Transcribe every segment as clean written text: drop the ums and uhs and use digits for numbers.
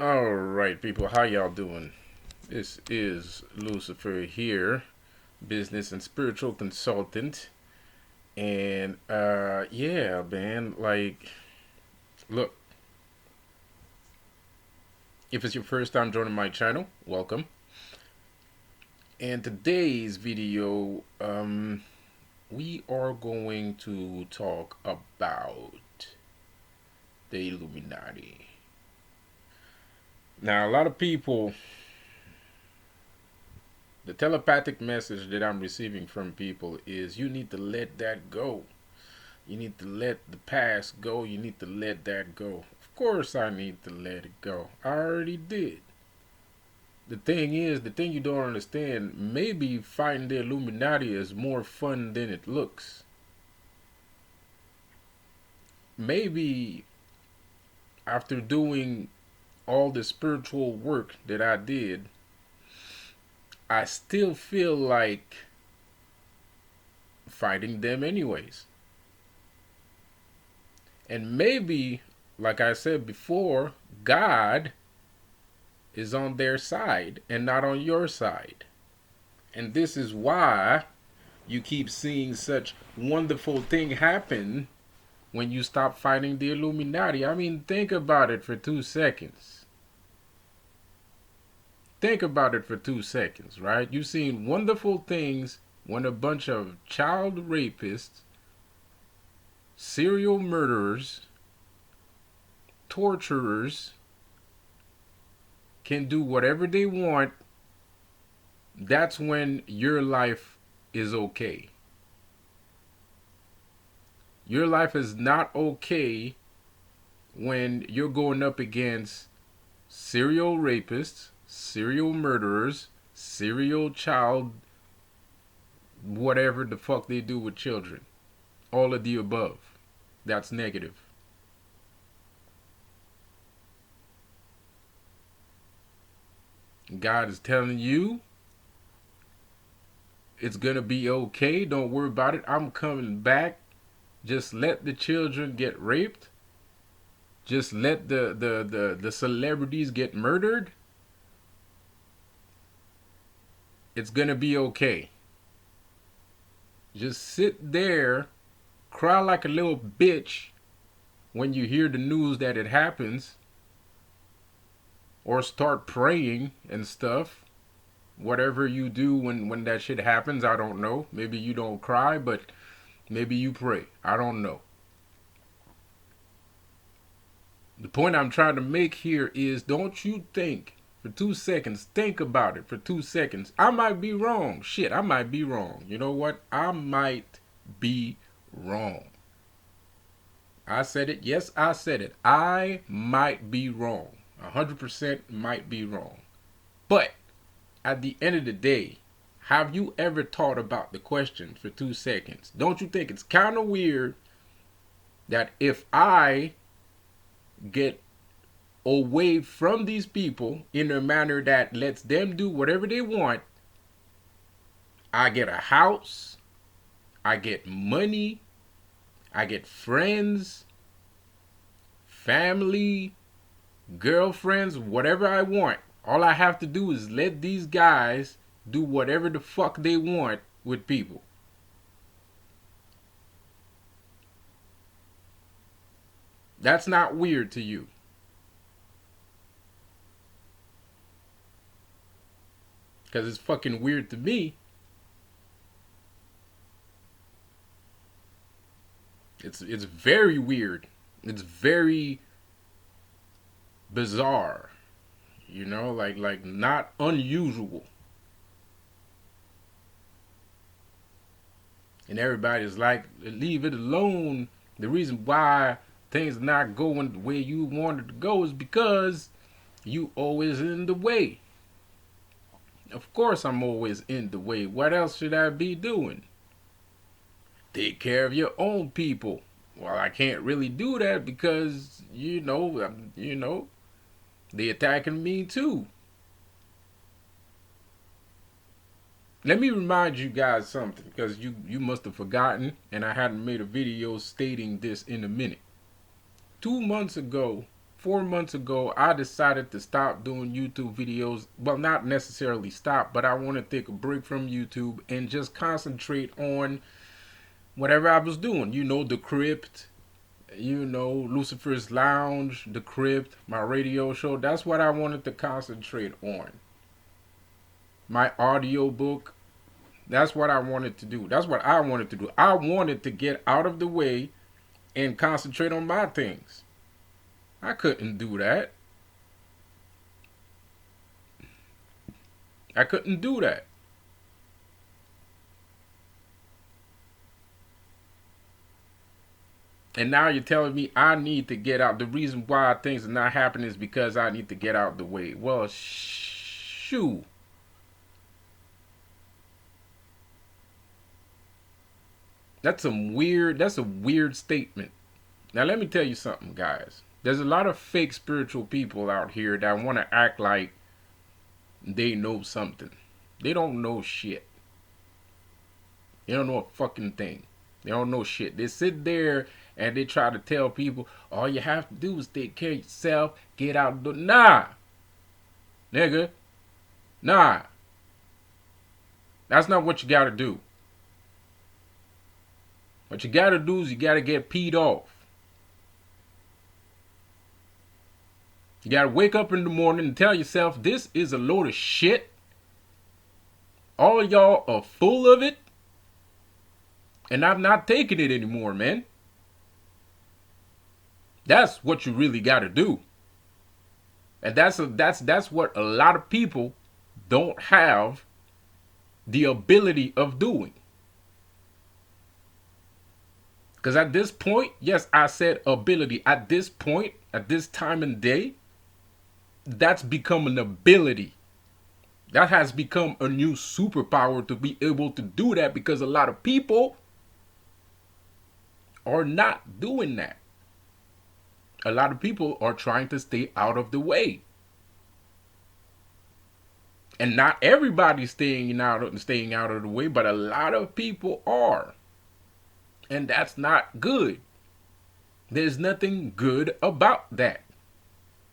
All right, people, how y'all doing? This is Lucifer here, business and spiritual consultant. And yeah, man, like look, if it's your first time joining my channel, welcome. And today's video, we are going to talk about the Illuminati. Now, a lot of people, the telepathic message that I'm receiving from people is you need to let that go. You need to let the past go. You need to let that go. Of course, I need to let it go. I already did. The thing you don't understand, maybe fighting the Illuminati is more fun than it looks. Maybe after doing all the spiritual work that I did, I still feel like fighting them anyways. And maybe, like I said before, God is on their side and not on your side. And this is why you keep seeing such wonderful thing happen when you stop fighting the Illuminati. I mean, think about it for 2 seconds. Think about it for 2 seconds, right? You've seen wonderful things when a bunch of child rapists, serial murderers, torturers can do whatever they want. That's when your life is okay. Your life is not okay when you're going up against serial rapists, serial murderers, serial child, whatever the fuck they do with children. All of the above. That's negative. God is telling you it's gonna be okay. Don't worry about it. I'm coming back. Just let the children get raped. Just let the celebrities get murdered. It's gonna be okay. Just sit there, cry like a little bitch when you hear the news that it happens, or start praying and stuff. Whatever you do when that shit happens, I don't know. Maybe you don't cry, but maybe you pray. I don't know. The point I'm trying to make here is don't you think for 2 seconds, think about it for 2 seconds. I might be wrong. Shit, I might be wrong. You know what? I might be wrong. I said it. Yes, I said it. I might be wrong. 100% might be wrong. But at the end of the day, have you ever thought about the question for 2 seconds? Don't you think it's kind of weird that if I get away from these people in a manner that lets them do whatever they want, I get a house, I get money, I get friends, family, girlfriends, whatever I want. All I have to do is let these guys do whatever the fuck they want with people. That's not weird to you. Because it's fucking weird to me. It's very weird. It's very bizarre. You know, like not unusual. And everybody's like, leave it alone. The reason why things not going the way you wanted to go is because you always in the way. Of course I'm always in the way. What else should I be doing? Take care of your own people. Well, I can't really do that because, they attacking me too. Let me remind you guys something because you must have forgotten and I hadn't made a video stating this in a minute. 2 months ago, 4 months ago, I decided to stop doing YouTube videos. Well, not necessarily stop, but I want to take a break from YouTube and just concentrate on whatever I was doing. You know, The Crypt, you know, Lucifer's Lounge, The Crypt, my radio show. That's what I wanted to concentrate on. My audio book. That's what I wanted to do. That's what I wanted to do. I wanted to get out of the way and concentrate on my things. I couldn't do that. I couldn't do that. And now you're telling me I need to get out. The reason why things are not happening is because I need to get out the way. Well, shoo. That's a weird statement. Now let me tell you something, guys. There's a lot of fake spiritual people out here that want to act like they know something. They don't know shit. They don't know a fucking thing. They don't know shit. They sit there and they try to tell people, all you have to do is take care of yourself, get out the... Nah. Nigga. Nah. That's not what you gotta do. What you gotta do is you gotta get peed off. You gotta wake up in the morning and tell yourself, this is a load of shit. All of y'all are full of it. And I'm not taking it anymore, man. That's what you really gotta do. And that's what a lot of people don't have the ability of doing. Because at this point, yes, I said ability. At this point, at this time and day, that's become an ability. That has become a new superpower to be able to do that, because a lot of people are not doing that. A lot of people are trying to stay out of the way. And not everybody's staying out of the way, but a lot of people are. And that's not good. There's nothing good about that.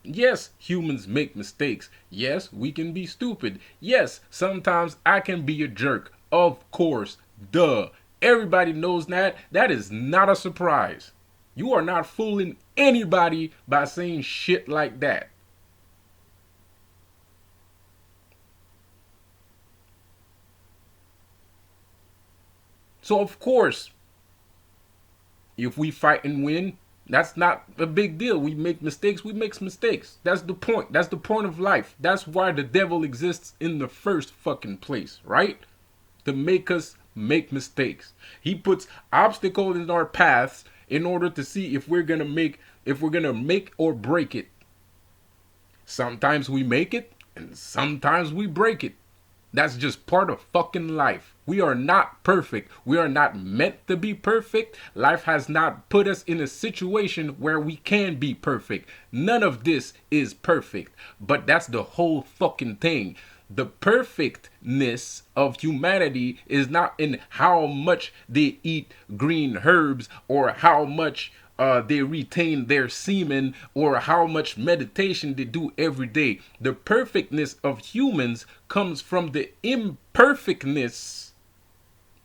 Yes, humans make mistakes. Yes, we can be stupid. Yes, sometimes I can be a jerk. Of course, duh. Everybody knows that. That is not a surprise. You are not fooling anybody by saying shit like that. So of course, if we fight and win, that's not a big deal. We make mistakes. We make mistakes. That's the point. That's the point of life. That's why the devil exists in the first fucking place, right? To make us make mistakes. He puts obstacles in our paths in order to see if we're gonna make or break it. Sometimes we make it, and sometimes we break it. That's just part of fucking life. We are not perfect. We are not meant to be perfect. Life has not put us in a situation where we can be perfect. None of this is perfect. But that's the whole fucking thing. The perfectness of humanity is not in how much they eat green herbs, or how much they retain their semen, or how much meditation they do every day. The perfectness of humans comes from the imperfectness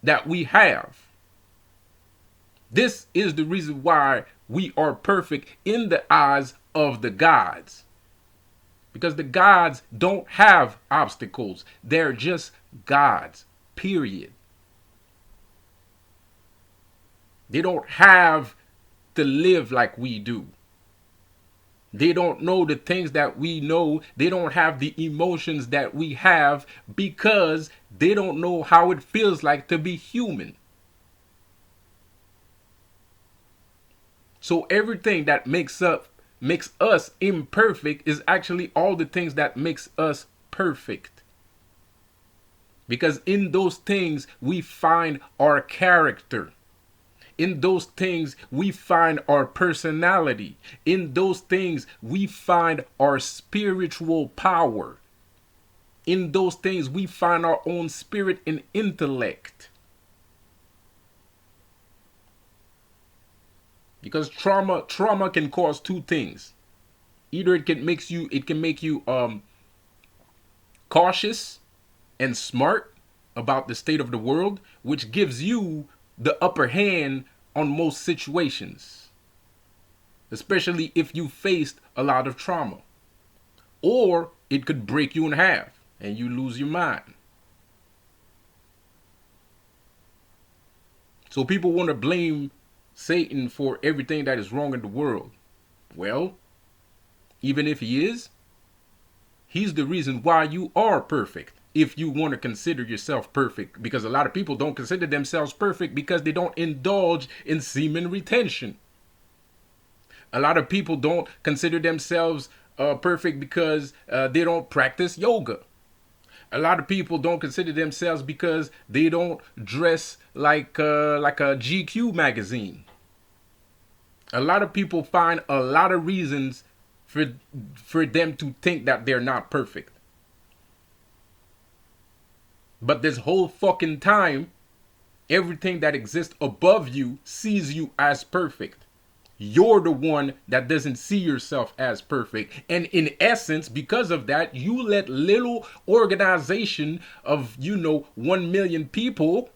that we have. This is the reason why we are perfect in the eyes of the gods. Because the gods don't have obstacles. They're just gods, period. They don't have to live like we do. They don't know the things that we know. They don't have the emotions that we have, because they don't know how it feels like to be human. So everything that makes us imperfect is actually all the things that makes us perfect. Because in those things we find our character. In those things, we find our personality. In those things, we find our spiritual power. In those things, we find our own spirit and intellect. Because trauma can cause two things. Either it can make you cautious and smart about the state of the world, which gives you the upper hand on most situations, especially if you faced a lot of trauma. Or it could break you in half and you lose your mind. So people want to blame Satan for everything that is wrong in the world. Well, even if he is, he's the reason why you are perfect. If you want to consider yourself perfect, because a lot of people don't consider themselves perfect because they don't indulge in semen retention. A lot of people don't consider themselves perfect because they don't practice yoga. A lot of people don't consider themselves because they don't dress like a GQ magazine. A lot of people find a lot of reasons for them to think that they're not perfect. But this whole fucking time, everything that exists above you sees you as perfect. You're the one that doesn't see yourself as perfect. And in essence, because of that, you let little organization of, 1 million people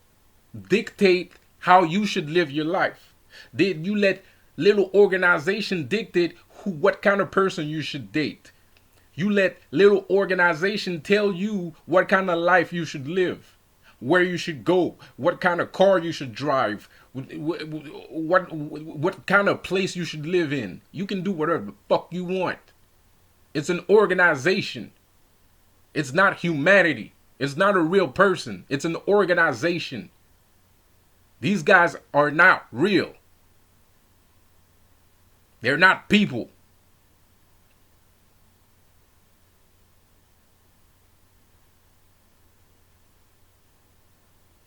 dictate how you should live your life. You let little organization dictate what kind of person you should date. You let little organization tell you what kind of life you should live, where you should go, what kind of car you should drive, what kind of place you should live in. You can do whatever the fuck you want. It's an organization. It's not humanity. It's not a real person. It's an organization. These guys are not real. They're not people.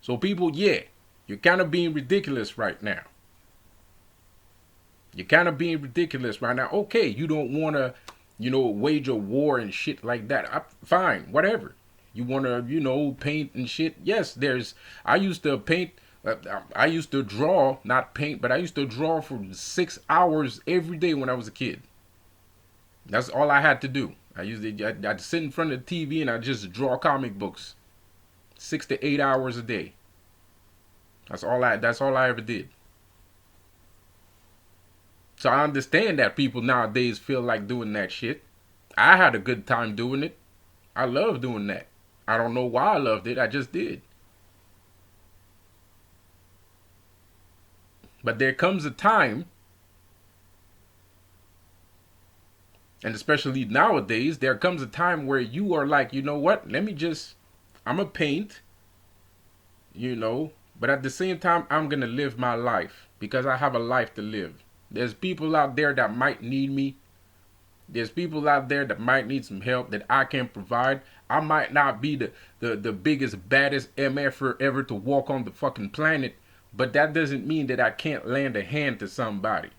So people, yeah, you're kind of being ridiculous right now. You're kind of being ridiculous right now. Okay, you don't want to, wage a war and shit like that. Fine, whatever. You want to, paint and shit. Yes, I used to paint. I used to draw, not paint, but I used to draw for 6 hours every day when I was a kid. That's all I had to do. I'd sit in front of the TV and I'd just draw comic books. 6 to 8 hours a day. That's all I ever did. So I understand that people nowadays feel like doing that shit. I had a good time doing it. I love doing that. I don't know why I loved it. I just did. But there comes a time, and especially nowadays, there comes a time where you are like, you know what? I'm a paint, but at the same time, I'm going to live my life because I have a life to live. There's people out there that might need me. There's people out there that might need some help that I can provide. I might not be the biggest, baddest MFer ever to walk on the fucking planet, but that doesn't mean that I can't lend a hand to somebody.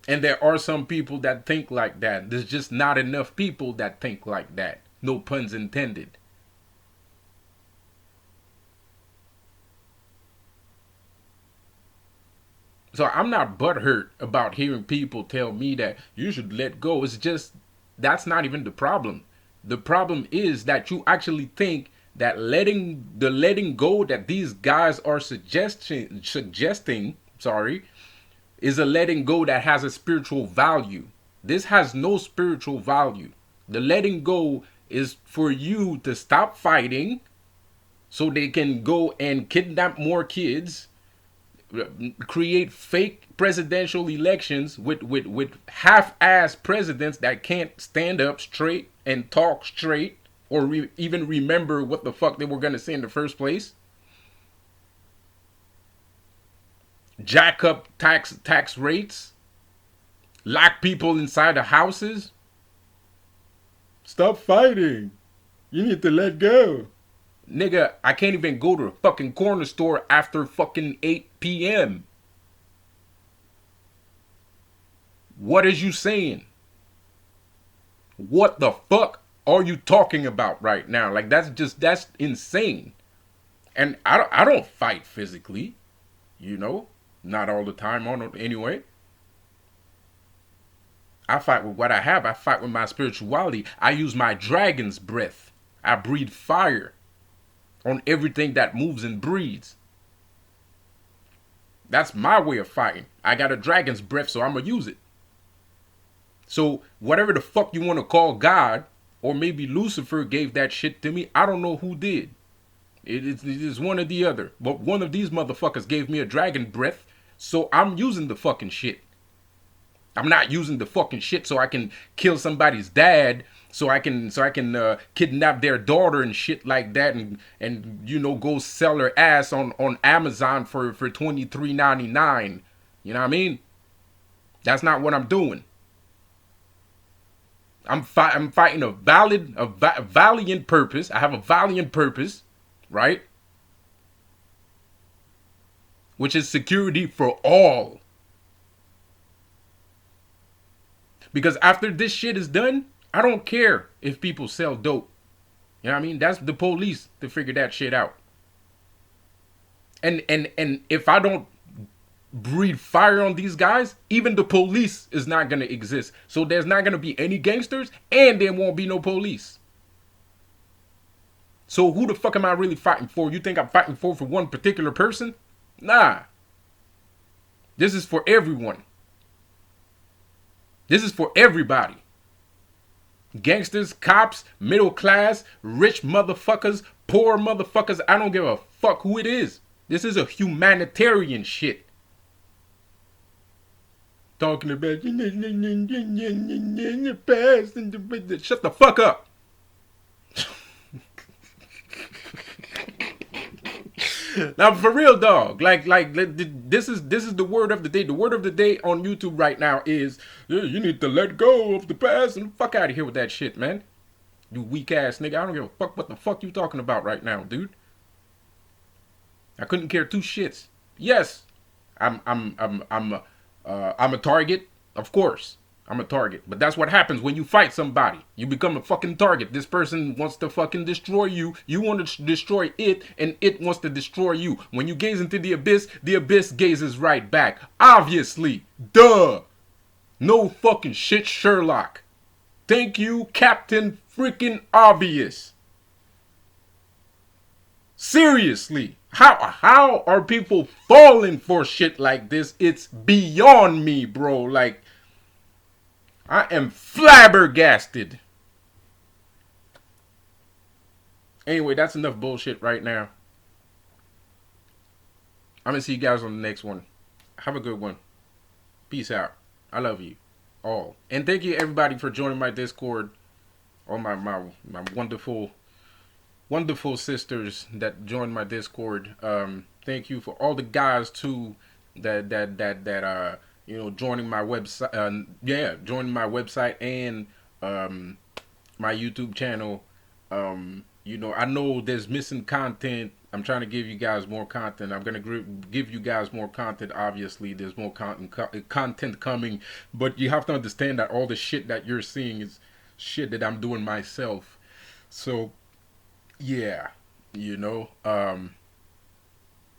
And there are some people that think like that. There's just not enough people that think like that. No puns intended. So I'm not butthurt about hearing people tell me that you should let go. It's just, that's not even the problem. The problem is that you actually think that letting go that these guys are suggesting, is a letting go that has a spiritual value. This has no spiritual value. The letting go is for you to stop fighting so they can go and kidnap more kids, create fake presidential elections with half-ass presidents that can't stand up straight and talk straight or even remember what the fuck they were going to say in the first place. Jack up tax rates, lock people inside the houses. Stop fighting. You need to let go. Nigga, I can't even go to the fucking corner store after fucking 8 p.m. What is you saying? What the fuck are you talking about right now? Like, that's insane. And I don't fight physically, Not all the time on it anyway. I fight with what I have. I fight with my spirituality. I use my dragon's breath. I breathe fire on everything that moves and breathes. That's my way of fighting. I got a dragon's breath, so I'm going to use it. So, whatever the fuck you want to call God, or maybe Lucifer gave that shit to me, I don't know who did. It is one or the other. But one of these motherfuckers gave me a dragon breath, so I'm using the fucking shit. I'm not using the fucking shit so I can kill somebody's dad, so I can kidnap their daughter and shit like that, and you know, go sell her ass on Amazon for $23.99. You know what I mean? That's not what I'm doing. I'm fighting a valiant purpose. I have a valiant purpose, right? Which is security for all. Because after this shit is done, I don't care if people sell dope. You know what I mean? That's the police to figure that shit out. And if I don't breathe fire on these guys, even the police is not going to exist. So there's not going to be any gangsters, and there won't be no police. So who the fuck am I really fighting for? You think I'm fighting for one particular person? Nah. This is for everyone. This is for everybody. Gangsters, cops, middle class, rich motherfuckers, poor motherfuckers. I don't give a fuck who it is. This is a humanitarian shit. Talking about the past and the shut the fuck up. Now for real, dog. Like this is the word of the day. The word of the day on YouTube right now is you need to let go of the past and fuck out of here with that shit, man. You weak ass nigga. I don't give a fuck what the fuck you talking about right now, dude. I couldn't care two shits. Yes, I'm a target, of course. I'm a target. But that's what happens when you fight somebody. You become a fucking target. This person wants to fucking destroy you. You want to destroy it, and it wants to destroy you. When you gaze into the abyss gazes right back. Obviously. Duh. No fucking shit, Sherlock. Thank you, Captain Freaking Obvious. Seriously. How are people falling for shit like this? It's beyond me, bro. Like, I am flabbergasted. Anyway, that's enough bullshit right now. I'm going to see you guys on the next one. Have a good one. Peace out. I love you all. And thank you everybody for joining my Discord. All my wonderful sisters that joined my Discord. Thank you for all the guys too that you know, joining my website. Joining my website and my YouTube channel. You know, I know there's missing content. I'm trying to give you guys more content. I'm gonna give you guys more content. Obviously, there's more content coming, but you have to understand that all the shit that you're seeing is shit that I'm doing myself. So, yeah, you know,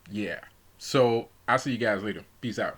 yeah. So I'll see you guys later. Peace out.